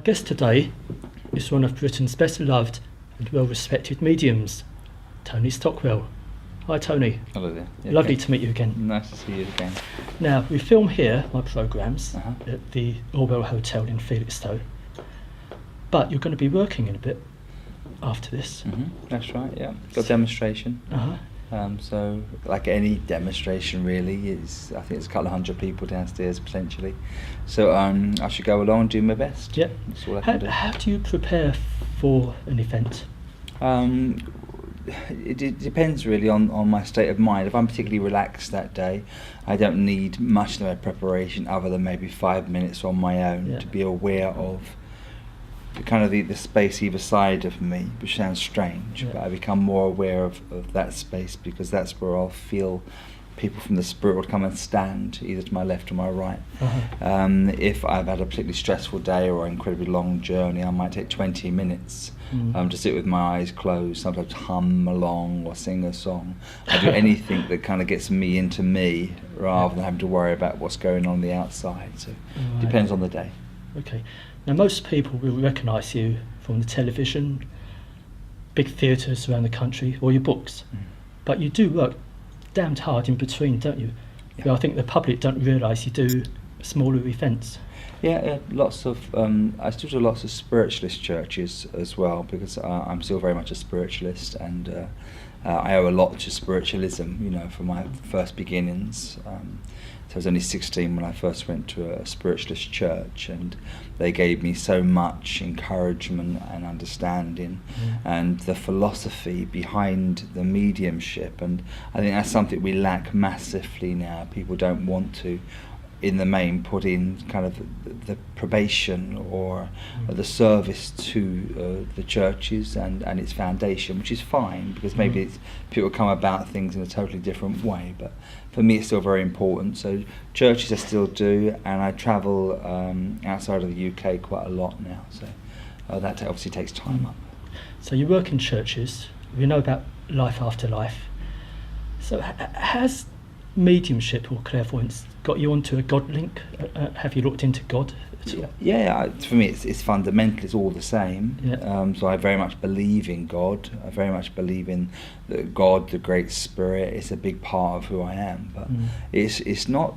guest today is one of Britain's best loved and well-respected mediums, Tony Stockwell. Hi Tony. Hello there. Yeah, Lovely to meet you again. Nice to see you again. Now, we film here, my programmes, Uh-huh. at the Orwell Hotel in Felixstowe, but you're going to be working in a bit after this. That's right, yeah. Got a demonstration. Uh-huh. So, like any demonstration really, I think it's a couple of hundred people downstairs potentially. So I should go along and do my best. Yeah. That's all I can do. How do you prepare for an event? It depends really on my state of mind. If I'm particularly relaxed that day, I don't need much of a preparation other than maybe 5 minutes on my own to be aware of the space either side of me, which sounds strange, but I become more aware of that space because that's where I'll feel people from the spirit will come and stand either to my left or my right. Uh-huh. If I've had a particularly stressful day or an incredibly long journey, I might take 20 minutes to sit with my eyes closed, sometimes hum along or sing a song. I do anything that kind of gets me into me rather than having to worry about what's going on the outside. So it depends on the day. Okay. Now, most people will recognise you from the television, big theatres around the country, or your books. But you do work damned hard in between, don't you? Yeah. But I think the public don't realise you do smaller events. Yeah, lots of. I still do lots of spiritualist churches as well because I'm still very much a spiritualist, and I owe a lot to spiritualism. From my first beginnings. So I was only 16 when I first went to a spiritualist church, and they gave me so much encouragement and understanding and the philosophy behind the mediumship, and I think that's something we lack massively now. People don't want to, in the main, put in kind of the probation or the service to the churches and its foundation, which is fine because maybe people come about things in a totally different way, but for me it's still very important. So churches I still do, and I travel outside of the UK quite a lot now, so that obviously takes time up. So you work in churches, you know about life after life. So has mediumship or clairvoyance got you onto a God link? Have you looked into God at all? Yeah, for me it's fundamental, it's all the same. Yeah. So I very much believe in God. I very much believe in God, the Great Spirit. It's a big part of who I am, but it's not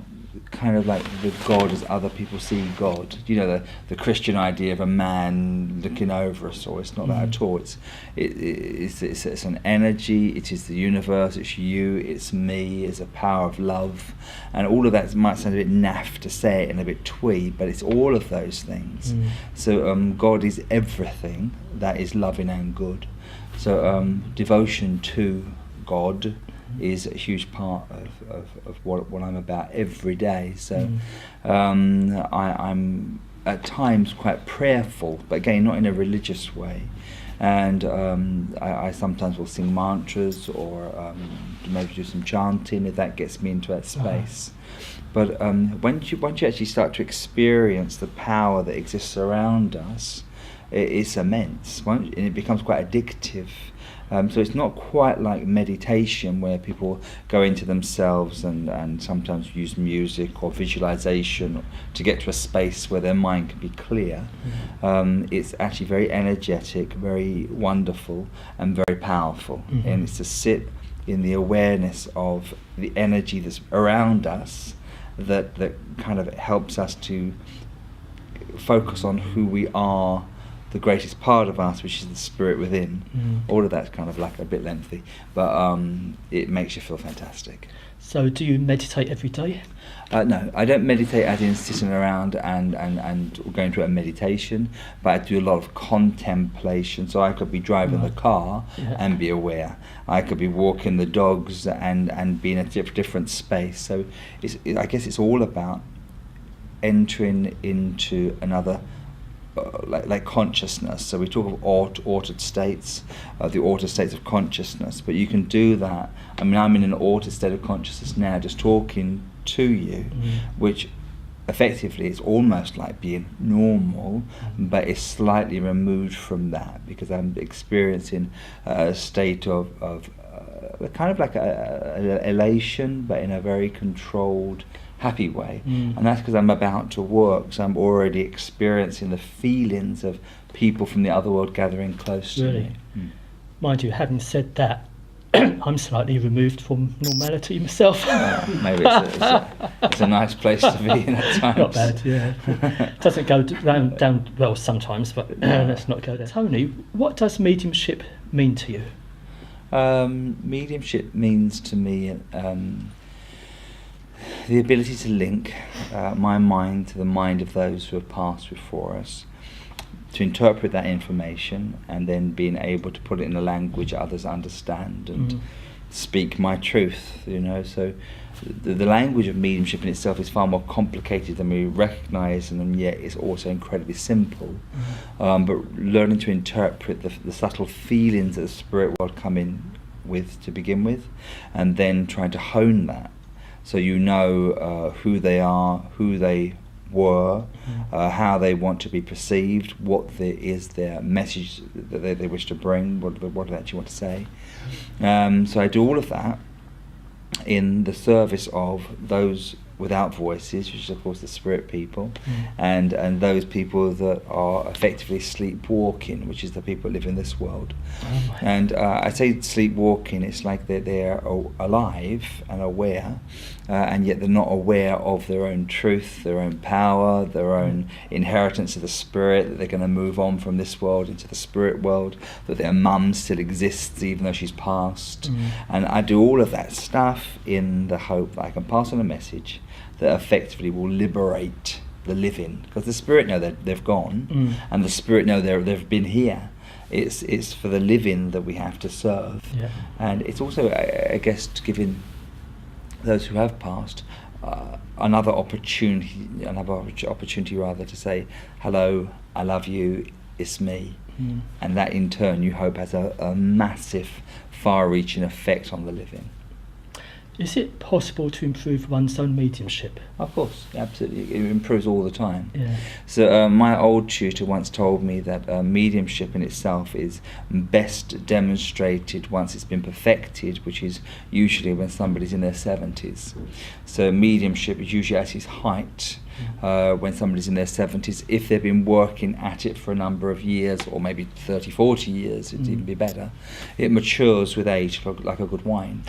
kind of like the God as other people see God. The Christian idea of a man looking over us, or it's not that at all. It's an energy. It is the universe. It's you. It's me. It's a power of love, and all of that might sound a bit naff to say it and a bit twee, but it's all of those things. So God is everything that is loving and good. So devotion to God is a huge part of what I'm about every day. So I'm at times quite prayerful, but again not in a religious way, and I sometimes will sing mantras or maybe do some chanting if that gets me into that space. But once you actually start to experience the power that exists around us, it's immense, and it becomes quite addictive. So it's not quite like meditation where people go into themselves and sometimes use music or visualization to get to a space where their mind can be clear. It's actually very energetic, very wonderful and very powerful. And it's to sit in the awareness of the energy that's around us that kind of helps us to focus on who we are, the greatest part of us, which is the spirit within. All of that's kind of like a bit lengthy, but it makes you feel fantastic. So do you meditate every day? No, I don't meditate as in sitting around and going through a meditation, but I do a lot of contemplation. So I could be driving the car and be aware. I could be walking the dogs and be in a different space. So I guess it's all about entering into another like consciousness. So we talk of altered states, the altered states of consciousness, but you can do that. I mean, I'm in an altered state of consciousness now just talking to you, which effectively is almost like being normal, but it's slightly removed from that because I'm experiencing a state of kind of like a elation, but in a very controlled happy way. And that's because I'm about to work, so I'm already experiencing the feelings of people from the other world gathering close to Really? me. Mind you, having said that, I'm slightly removed from normality myself. Maybe it's a nice place to be in at times. Not bad, yeah. Doesn't go down well sometimes, but let's not go there. Tony, what does mediumship mean to you? Mediumship means to me the ability to link my mind to the mind of those who have passed before us, to interpret that information and then being able to put it in a language others understand and speak my truth, so the language of mediumship in itself is far more complicated than we recognise, and yet it's also incredibly simple. But learning to interpret the subtle feelings that the spirit world come in with to begin with, and then trying to hone that so who they are, who they were, how they want to be perceived, what is their message that they wish to bring, what they actually want to say. So I do all of that in the service of those without voices, which is of course the spirit people, and those people that are effectively sleepwalking, which is the people that live in this world. And I say sleepwalking, it's like they're alive and aware, and yet they're not aware of their own truth, their own power, their own inheritance of the spirit, that they're going to move on from this world into the spirit world, that their mum still exists even though she's passed. And I do all of that stuff in the hope that I can pass on a message that effectively will liberate the living, because the spirit know that they've gone, and the spirit know they've been here. It's for the living that we have to serve, and it's also, I guess, giving those who have passed another opportunity rather to say, hello, I love you, it's me, and that in turn you hope has a massive, far-reaching effect on the living. Is it possible to improve one's own mediumship? Of course, absolutely. It improves all the time. Yeah. So my old tutor once told me that mediumship in itself is best demonstrated once it's been perfected, which is usually when somebody's in their 70s. So mediumship is usually at its height when somebody's in their 70s. If they've been working at it for a number of years, or maybe 30, 40 years, it'd even be better. It matures with age like a good wine.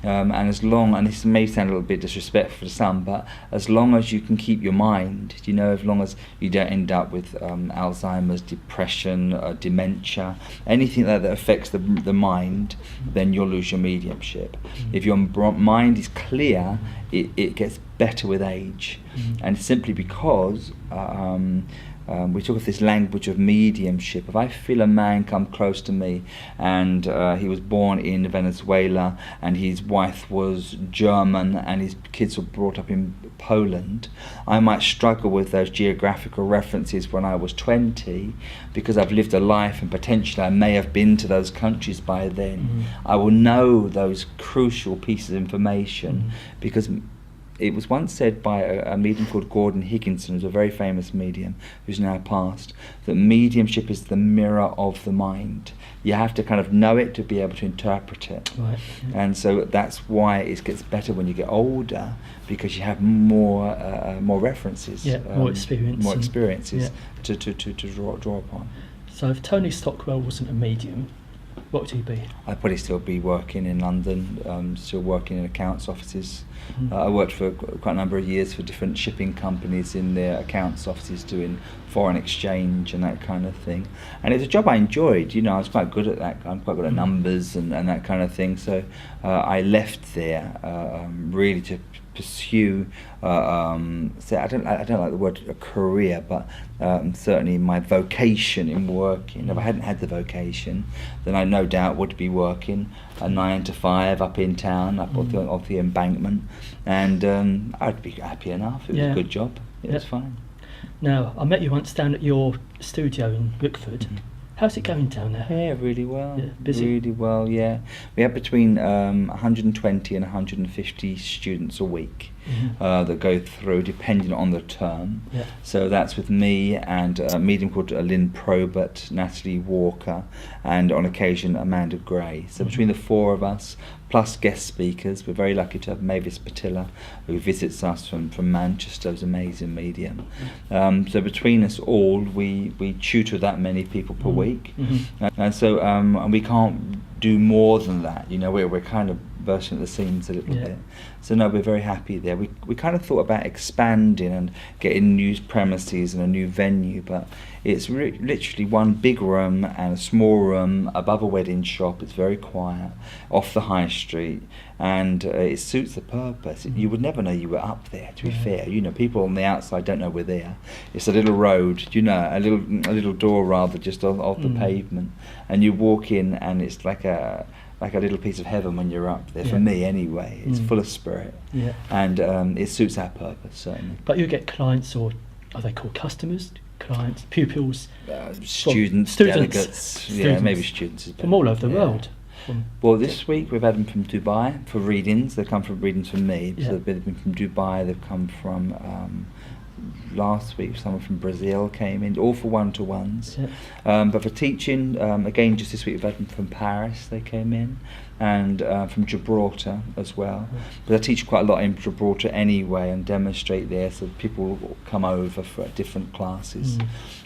And as long, and this may sound a little bit disrespectful to some, but as long as you can keep your mind, as long as you don't end up with Alzheimer's, depression, dementia, anything that affects the mind, then you'll lose your mediumship. If your mind is clear, it gets better with age, and simply because we talk of this language of mediumship. If I feel a man come close to me, and he was born in Venezuela, and his wife was German, and his kids were brought up in Poland, I might struggle with those geographical references when I was 20, because I've lived a life and potentially I may have been to those countries by then. I will know those crucial pieces of information, because it was once said by a medium called Gordon Higginson, who's a very famous medium, who's now passed, that mediumship is the mirror of the mind. You have to kind of know it to be able to interpret it. Right. And so that's why it gets better when you get older, because you have more references, more experiences to draw upon. So if Tony Stockwell wasn't a medium, what would he be? I'd probably still be working in London, still working in accounts offices. I worked for quite a number of years for different shipping companies in their accounts offices, doing foreign exchange and that kind of thing. And it's a job I enjoyed. I was quite good at that. I'm quite good at numbers and that kind of thing. So I left there really to pursue. So I don't like the word a career, but certainly my vocation in working. If I hadn't had the vocation, then I no doubt would be working a 9 to 5 up in town, up on the embankment, and I'd be happy enough. It was a good job. It was fine. Now, I met you once down at your studio in Wickford. How's it going down there? Yeah, really well. Yeah, busy? Really well, yeah. We have between 120 and 150 students a week. that go through depending on the term. Yeah. So that's with me and a medium called Lynn Probert, Natalie Walker, and on occasion Amanda Gray. So between the four of us, plus guest speakers, we're very lucky to have Mavis Patilla, who visits us from Manchester, who's an amazing medium. So between us all, we tutor that many people per week. And so and we can't do more than that. You know, we're kind of bursting at the seams a little bit. So no, we're very happy there. We kind of thought about expanding and getting new premises and a new venue, but it's literally one big room and a small room above a wedding shop. It's very quiet, off the high street, and it suits the purpose. You would never know you were up there, to be fair. You know, people on the outside don't know we're there. It's a little road, you know, a little door rather, just off the pavement, and you walk in and it's like a little piece of heaven when you're up there. For me anyway, it's full of spirit, and it suits our purpose, certainly. But you get clients, or are they called customers? Clients, pupils, students, delegates, yeah, maybe students from all over the world. Well, this week we've had them from Dubai for readings. They've come from readings from me. So they've been from Dubai. They've come from last week someone from Brazil came in, all for one-to-ones. But for teaching, again, just this week we've had them from Paris. They came in, and from Gibraltar as well. But I teach quite a lot in Gibraltar anyway and demonstrate there, so people will come over for different classes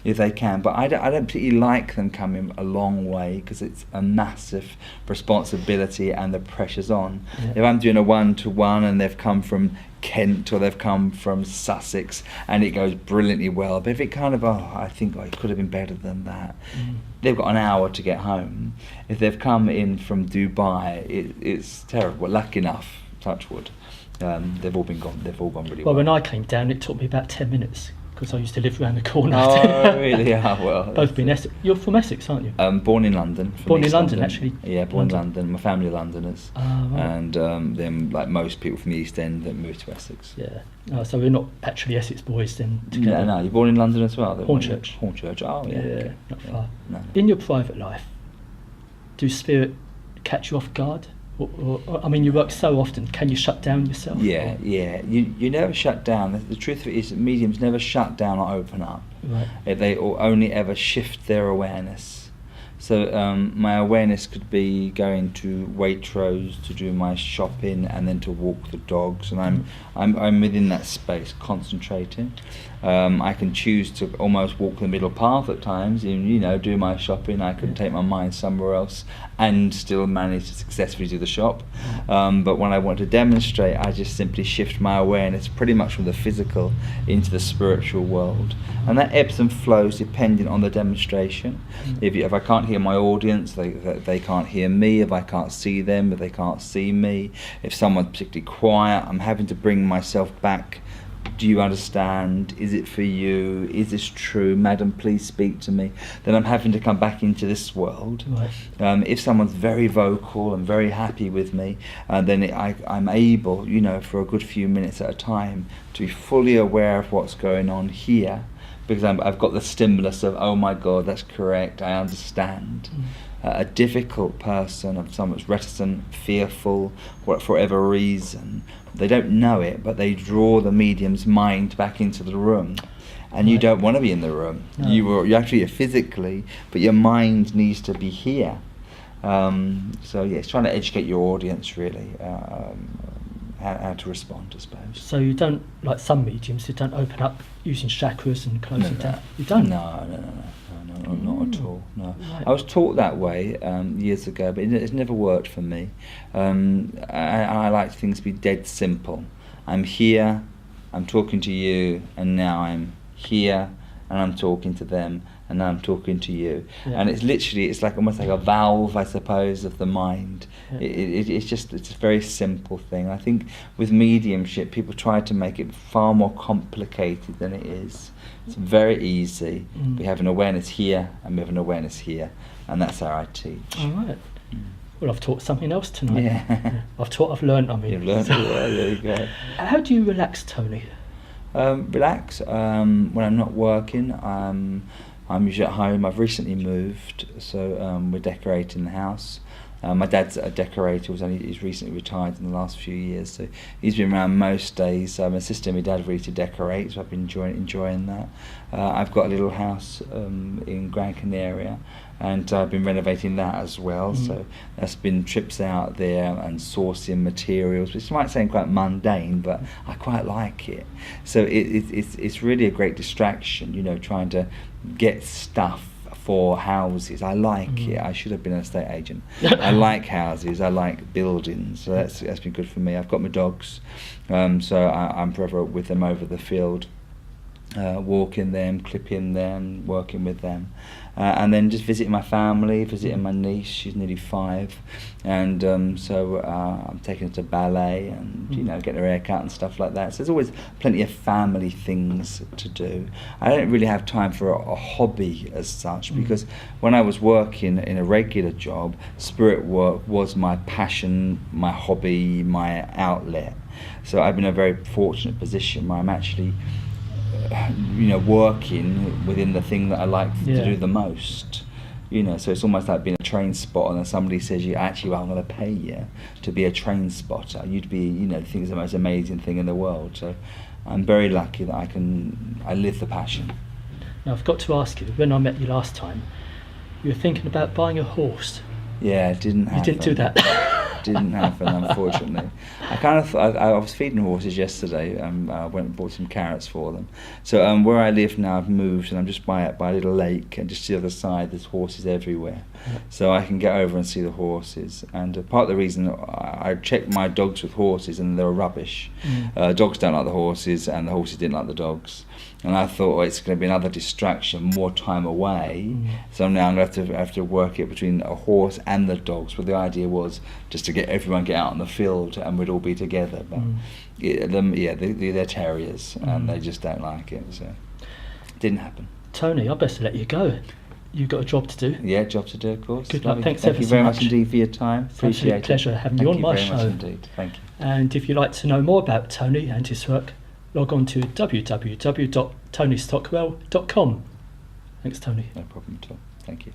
if they can. But I don't particularly like them coming a long way, because it's a massive responsibility and the pressure's on. If I'm doing a one-to-one and they've come from Kent or they've come from Sussex and it goes brilliantly well, but if it kind of, I think it could have been better than that, they've got an hour to get home. If they've come in from Dubai, it's terrible. Lucky enough, touch wood, they've all gone really well. Well, when I came down, it took me about 10 minutes, because I used to live around the corner. Oh, really? Well. Both been Essex. You're from Essex, aren't you? Born in London. Born in London, actually. Yeah, born in London. My family are Londoners. Right. And then, like most people from the East End, that moved to Essex. Yeah. So we're not actually Essex boys then together. No, you're born in London as well? Hornchurch. Hornchurch, oh yeah. Okay. Not far. No. In your private life, do spirit catch you off guard? Or, I mean, you work so often, can you shut down yourself? Yeah. You never shut down. The truth of it is that mediums never shut down or open up. Right. They only ever shift their awareness. So my awareness could be going to Waitrose to do my shopping and then to walk the dogs, and I'm within that space, concentrating. I can choose to almost walk the middle path at times, and do my shopping. I can take my mind somewhere else and still manage to successfully do the shop. But when I want to demonstrate, I just simply shift my awareness pretty much from the physical into the spiritual world, and that ebbs and flows depending on the demonstration. If I can't hear my audience, they can't hear me. If I can't see them, if they can't see me, if someone's particularly quiet, I'm having to bring myself back. Do you understand? Is it for you? Is this true? Madam, please speak to me. Then I'm having to come back into this world. Right. If someone's very vocal and very happy with me, then I'm able, for a good few minutes at a time, to be fully aware of what's going on here, because I've got the stimulus of, oh my God, that's correct, I understand. A difficult person, of someone that's reticent, fearful, for whatever reason, they don't know it, but they draw the medium's mind back into the room, and you don't want to be in the room. No. You actually are physically, but your mind needs to be here. So it's trying to educate your audience really, how to respond, I suppose. So you don't, like some mediums, you don't open up using chakras and closing down? You don't? No, not at all. No, right. I was taught that way years ago, but it's never worked for me. I like things to be dead simple. I'm here, I'm talking to you, and now I'm here, and I'm talking to them, and now I'm talking to you. Yeah. And it's like almost like a valve, I suppose, of the mind. Yeah. It's a very simple thing. I think with mediumship, people try to make it far more complicated than it is. It's very easy. We have an awareness here, and we have an awareness here, and that's how I teach. All right. Well, I've taught something else tonight. Yeah. I've learned. You've learned. Well, there you go. How do you relax, Tony? Relax when I'm not working. I'm usually at home. I've recently moved, so we're decorating the house. My dad's a decorator. He's recently retired in the last few years, so he's been around most days. My sister and my dad really to decorate, so I've been enjoying that. I've got a little house in Gran Canaria, and I've been renovating that as well. So that's been trips out there and sourcing materials, which might sound quite mundane, but I quite like it. So it's really a great distraction, you know, trying to get stuff for houses. I like it. I should have been an estate agent. I like houses. I like buildings. So that's been good for me. I've got my dogs, so I'm forever with them over the field, walking them, clipping them, working with them, and then just visiting my family, visiting my niece. She's nearly 5, and so I'm taking her to ballet and you know, getting her hair cut and stuff like that. So there's always plenty of family things to do. I don't really have time for a hobby as such, because when I was working in a regular job, spirit work was my passion, my hobby, my outlet. So I've been in a very fortunate position where I'm actually you know, working within the thing that I like to do the most, you know. So it's almost like being a train spotter, and somebody says, "You actually, well, I'm going to pay you to be a train spotter. You'd be, you know, think it's the most amazing thing in the world." So I'm very lucky that I live the passion. Now I've got to ask you, when I met you last time, you were thinking about buying a horse. Yeah, it didn't happen. You didn't do that. Didn't happen, unfortunately. I was feeding horses yesterday. I went and bought some carrots for them. So where I live now, I've moved, and I'm just by a little lake, and just the other side, there's horses everywhere. So I can get over and see the horses. And part of the reason I checked my dogs with horses, and they were rubbish. Dogs don't like the horses, and the horses didn't like the dogs. And I thought, well, it's going to be another distraction, more time away. So now I'm going to have to work it between a horse and the dogs. But the idea was just to get out on the field, and we'd all be together. But they're terriers, and they just don't like it. So it didn't happen. Tony, I best let you go. You've got a job to do. Yeah, job to do, of course. Good luck. Thank you very much indeed for your time. Appreciate it. It's a pleasure having you on my show. Thank you very much indeed. Thank you. And if you'd like to know more about Tony and his work, log on to www.tonystockwell.com. Thanks, Tony. No problem at all. Thank you.